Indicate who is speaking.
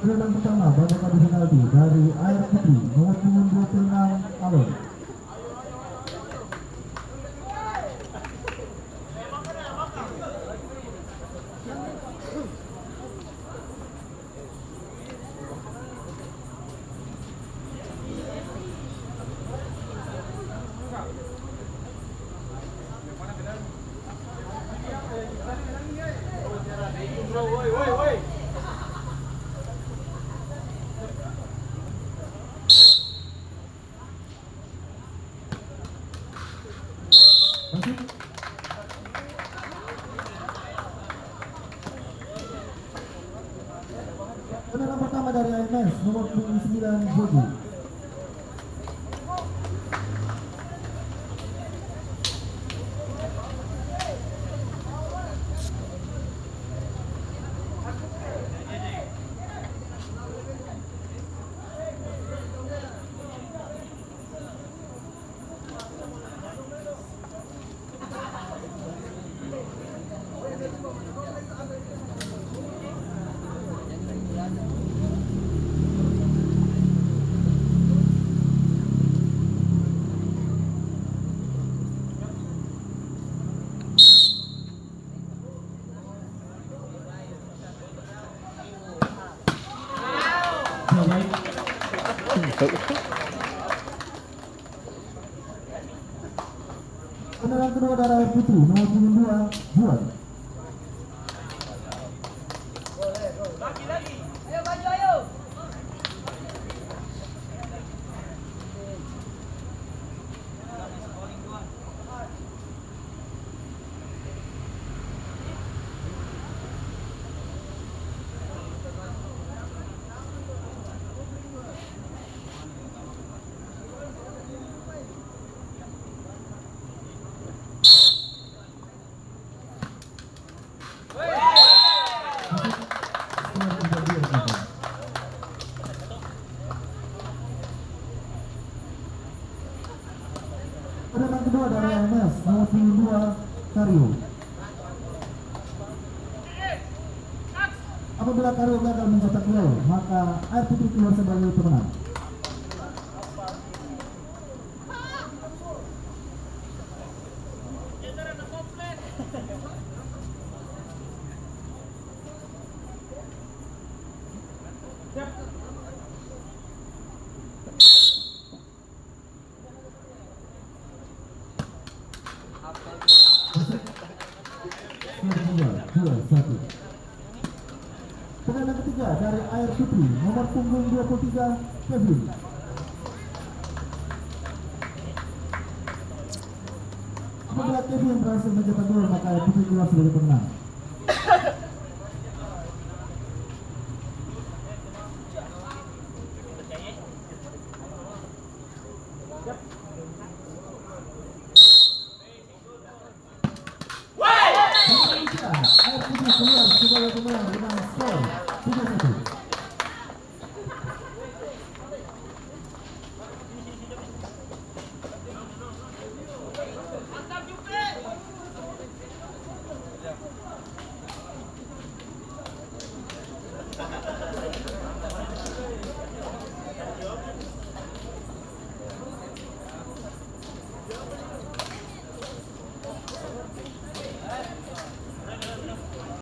Speaker 1: Tendangan pertama babak adu penalti dari Air Putri nomor punggung 26 Alon. Tendangan pertama dari AMS nomor punggung 9 Jogi. Tendangan kedua dari Air Putri nomor punggung 2 Juan.
Speaker 2: Ayo maju ayo.
Speaker 1: Tendangan kedua dari AMS nomor punggung 2 Karyo. Apabila Karyo gagal mencetak gol, maka Air Putri keluar sebagai pemenang. Tendangan ketiga dari Air Putri nomor punggung 23 Kevin. Apabila Kevin berhasil mencetak gol, maka Air Putri keluar sebagai pemenang. Air Putri keluar sebagai pemenang dengan